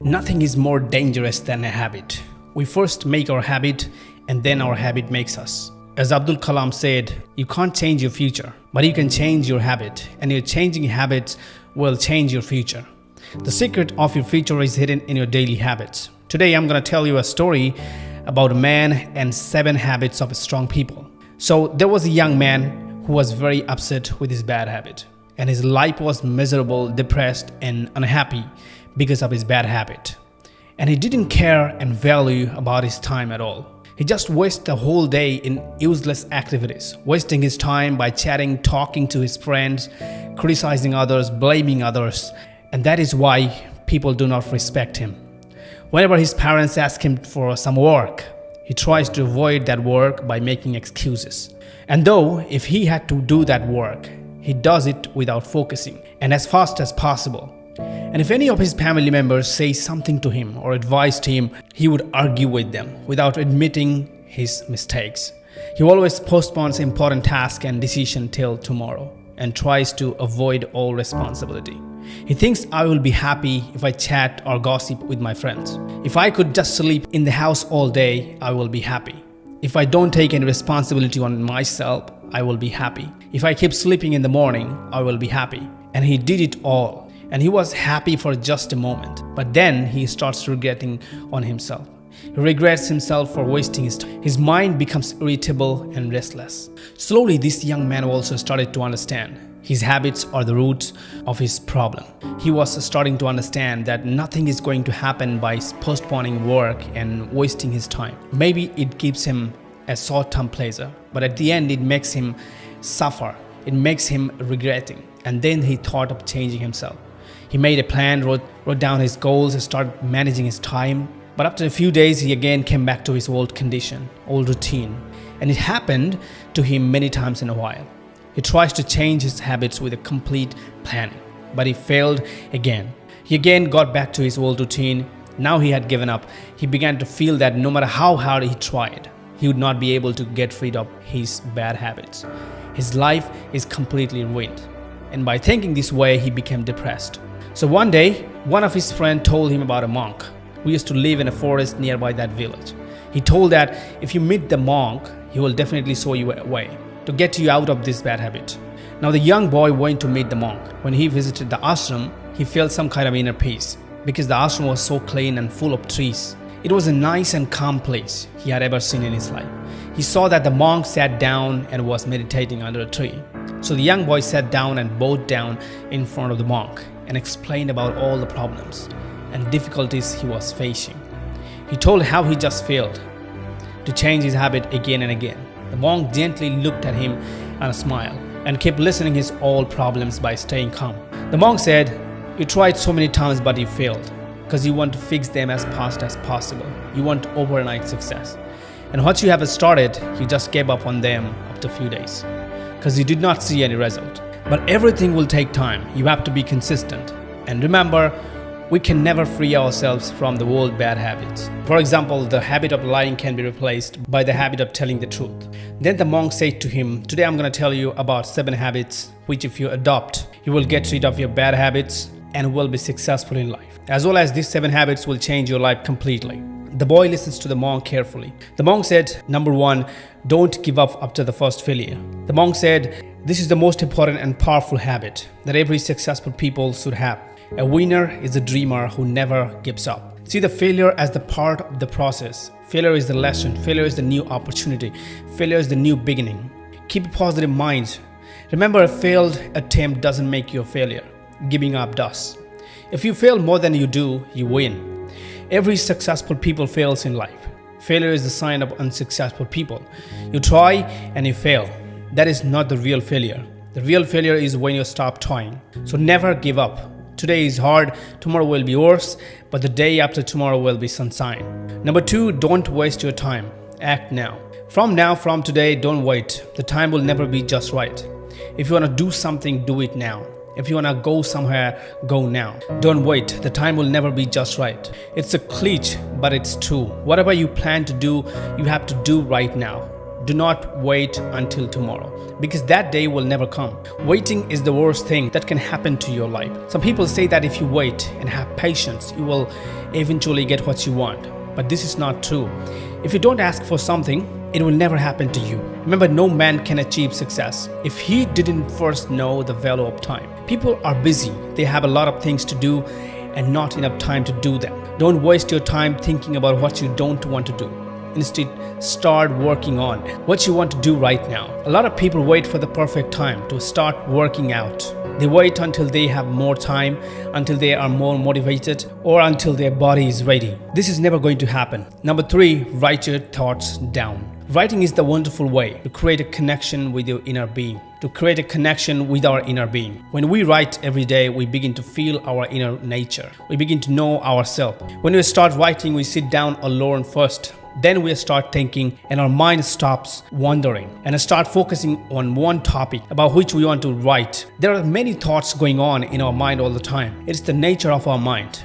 Nothing is more dangerous than a habit. We first make our habit and then our habit makes us. As Abdul Kalam said, you can't change your future, but you can change your habit, and your changing habits will change your future. The secret of your future is hidden in your daily habits. Today I'm going to tell you a story about a man and 7 habits of strong people. So there was a young man who was very upset with his bad habit, and his life was miserable, depressed and unhappy because of his bad habit. And he didn't care and value about his time at all. He just wasted the whole day in useless activities, wasting his time by chatting, talking to his friends, criticizing others, blaming others. And that is why people do not respect him. Whenever his parents ask him for some work, he tries to avoid that work by making excuses. And though if he had to do that work, he does it without focusing and as fast as possible. And if any of his family members say something to him or advised him, he would argue with them without admitting his mistakes. He always postpones important tasks and decisions till tomorrow and tries to avoid all responsibility. He thinks I will be happy if I chat or gossip with my friends. If I could just sleep in the house all day, I will be happy. If I don't take any responsibility on myself, I will be happy. If I keep sleeping in the morning, I will be happy. And he did it all. And he was happy for just a moment. But then he starts regretting on himself. He regrets himself for wasting his time. His mind becomes irritable and restless. Slowly, this young man also started to understand his habits are the roots of his problem. He was starting to understand that nothing is going to happen by postponing work and wasting his time. Maybe it gives him a short-term pleasure, but at the end it makes him suffer. It makes him regretting. And then he thought of changing himself. He made a plan, wrote down his goals, and started managing his time. But after a few days, he again came back to his old condition, old routine. And it happened to him many times in a while. He tries to change his habits with a complete planning, but he failed again. He again got back to his old routine. Now he had given up. He began to feel that no matter how hard he tried, he would not be able to get rid of his bad habits. His life is completely ruined. And by thinking this way, he became depressed. So one day, one of his friends told him about a monk who used to live in a forest nearby that village. He told that if you meet the monk, he will definitely show you a way to get you out of this bad habit. Now the young boy went to meet the monk. When he visited the ashram, he felt some kind of inner peace because the ashram was so clean and full of trees. It was a nice and calm place he had ever seen in his life. He saw that the monk sat down and was meditating under a tree. So the young boy sat down and bowed down in front of the monk and explained about all the problems and difficulties he was facing. He told how he just failed to change his habit again and again. The monk gently looked at him and smiled and kept listening his all problems by staying calm. The monk said, "You tried so many times but you failed because you want to fix them as fast as possible. You want overnight success. And what you have started, you just gave up on them after a few days because you did not see any result. But everything will take time. You have to be consistent. And remember, we can never free ourselves from the old bad habits. For example, the habit of lying can be replaced by the habit of telling the truth." Then the monk said to him, "Today I'm going to tell you about 7 habits which if you adopt, you will get rid of your bad habits and will be successful in life. As well as these 7 habits will change your life completely." The boy listens to the monk carefully. The monk said, "Number 1, don't give up after the first failure." The monk said, "This is the most important and powerful habit that every successful people should have. A winner is a dreamer who never gives up. See the failure as the part of the process. Failure is the lesson. Failure is the new opportunity. Failure is the new beginning. Keep a positive mind. Remember, a failed attempt doesn't make you a failure. Giving up does. If you fail more than you do, you win. Every successful people fails in life. Failure is the sign of unsuccessful people. You try and you fail. That is not the real failure. The real failure is when you stop trying. So never give up. Today is hard, tomorrow will be worse, but the day after tomorrow will be sunshine. Number 2, don't waste your time. Act now. From today, don't wait. The time will never be just right. If you want to do something, do it now. If you want to go somewhere, go now. Don't wait. The time will never be just right. It's a cliche, but it's true. Whatever you plan to do, you have to do right now. Do not wait until tomorrow, because that day will never come. Waiting is the worst thing that can happen to your life. Some people say that if you wait and have patience, you will eventually get what you want. But this is not true. If you don't ask for something, it will never happen to you. Remember, no man can achieve success if he didn't first know the value of time. People are busy. They have a lot of things to do and not enough time to do them. Don't waste your time thinking about what you don't want to do. Instead, start working on what you want to do right now. A lot of people wait for the perfect time to start working out. They wait until they have more time, until they are more motivated, or until their body is ready. This is never going to happen. Number 3, write your thoughts down. Writing is the wonderful way to create a connection with your inner being, to create a connection with our inner being. When we write every day, we begin to feel our inner nature. We begin to know ourselves. When we start writing, we sit down alone first. Then we start thinking and our mind stops wandering and start focusing on one topic about which we want to write. There are many thoughts going on in our mind all the time. It's the nature of our mind.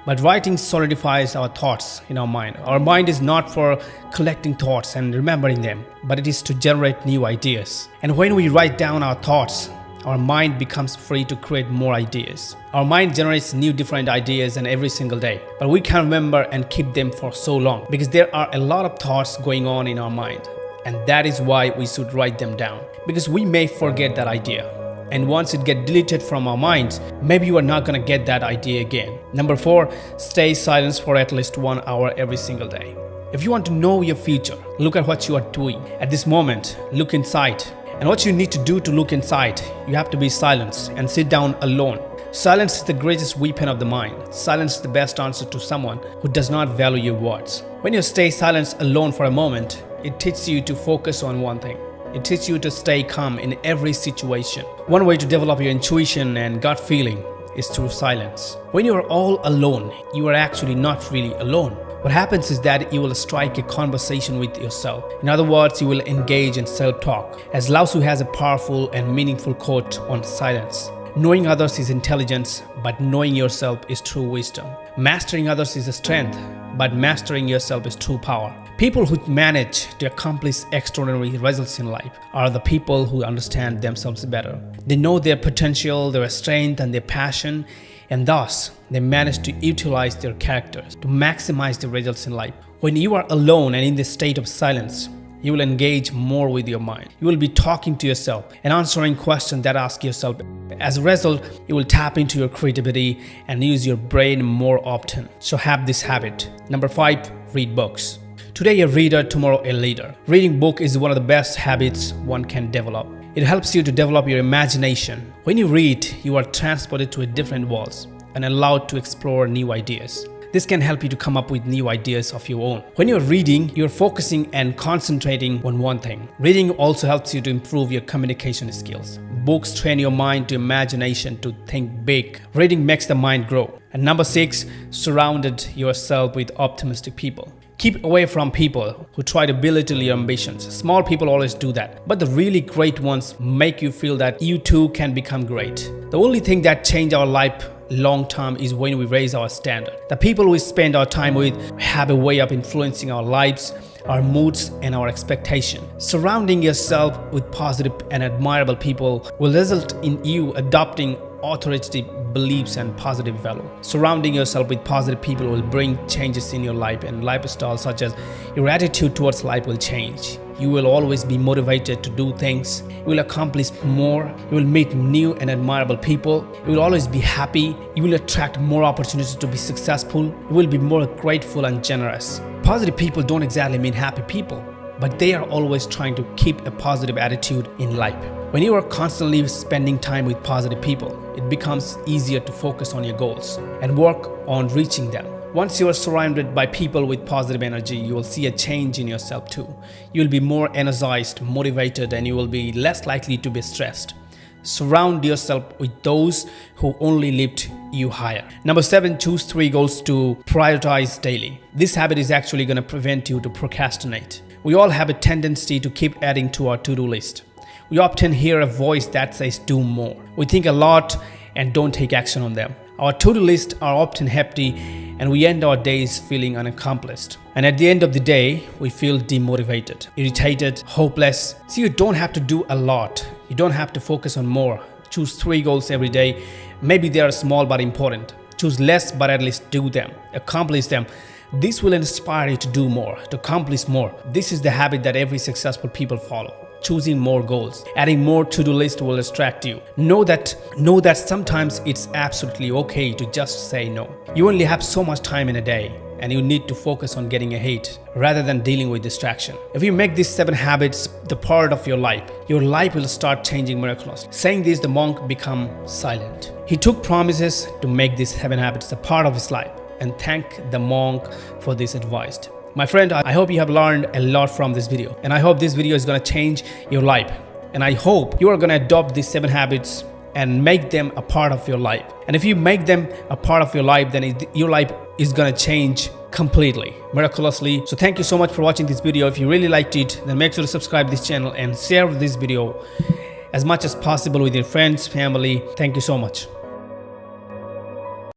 But writing solidifies our thoughts in our mind. Our mind is not for collecting thoughts and remembering them, but it is to generate new ideas. And when we write down our thoughts, our mind becomes free to create more ideas. Our mind generates new different ideas and every single day, but we can't remember and keep them for so long because there are a lot of thoughts going on in our mind. And that is why we should write them down, because we may forget that idea. And once it gets deleted from our minds, maybe you are not going to get that idea again. Number 4, stay silent for at least 1 hour every single day. If you want to know your future, look at what you are doing. At this moment, look inside. And what you need to do to look inside, you have to be silent and sit down alone. Silence is the greatest weapon of the mind. Silence is the best answer to someone who does not value your words. When you stay silent alone for a moment, it teaches you to focus on one thing. It teaches you to stay calm in every situation. One way to develop your intuition and gut feeling is through silence. When you are all alone, you are actually not really alone. What happens is that you will strike a conversation with yourself. In other words, you will engage in self-talk. As Lao Tzu has a powerful and meaningful quote on silence. Knowing others is intelligence, but knowing yourself is true wisdom. Mastering others is a strength, but mastering yourself is true power. People who manage to accomplish extraordinary results in life are the people who understand themselves better. They know their potential, their strength, and their passion, and thus they manage to utilize their characters to maximize the results in life. When you are alone and in the state of silence, you will engage more with your mind. You will be talking to yourself and answering questions that ask yourself. As a result, you will tap into your creativity and use your brain more often. So have this habit. Number 5, read books. Today a reader, tomorrow a leader. Reading book is one of the best habits one can develop. It helps you to develop your imagination. When you read, you are transported to a different world and allowed to explore new ideas. This can help you to come up with new ideas of your own. When you're reading, you're focusing and concentrating on one thing. Reading also helps you to improve your communication skills. Books train your mind to imagination to think big. Reading makes the mind grow. And number 6, surround yourself with optimistic people. Keep away from people who try to belittle your ambitions. Small people always do that. But the really great ones make you feel that you too can become great. The only thing that changes our life long term is when we raise our standard. The people we spend our time with have a way of influencing our lives, our moods, and our expectation. Surrounding yourself with positive and admirable people will result in you adopting authoritative beliefs and positive value. Surrounding yourself with positive people will bring changes in your life and lifestyle, such as your attitude towards life will change. You will always be motivated to do things. You will accomplish more. You will meet new and admirable people. You will always be happy. You will attract more opportunities to be successful. You will be more grateful and generous. Positive people don't exactly mean happy people, but they are always trying to keep a positive attitude in life. When you are constantly spending time with positive people, it becomes easier to focus on your goals and work on reaching them. Once you are surrounded by people with positive energy, you will see a change in yourself too. You will be more energized, motivated, and you will be less likely to be stressed. Surround yourself with those who only lift you higher. Number 7, choose 3 goals to prioritize daily. This habit is actually going to prevent you to procrastinate. We all have a tendency to keep adding to our to-do list. We often hear a voice that says do more. We think a lot and don't take action on them. Our to-do lists are often empty and we end our days feeling unaccomplished. And at the end of the day, we feel demotivated, irritated, hopeless. See, you don't have to do a lot. You don't have to focus on more. Choose 3 goals every day. Maybe they are small but important. Choose less but at least do them. Accomplish them. This will inspire you to do more, to accomplish more. This is the habit that every successful people follow. Choosing more goals. Adding more to-do list will distract you. Know that sometimes it's absolutely okay to just say no. You only have so much time in a day and you need to focus on getting ahead rather than dealing with distraction. If you make these 7 habits the part of your life will start changing miraculously. Saying this, the monk became silent. He took promises to make these 7 habits a part of his life and thank the monk for this advice. My friend, I hope you have learned a lot from this video, and I hope this video is going to change your life, and I hope you are going to adopt these 7 habits and make them a part of your life. And if you make them a part of your life, then your life is going to change completely, miraculously. So thank you so much for watching this video. If you really liked it, then make sure to subscribe this channel and share this video as much as possible with your friends, family. Thank you so much.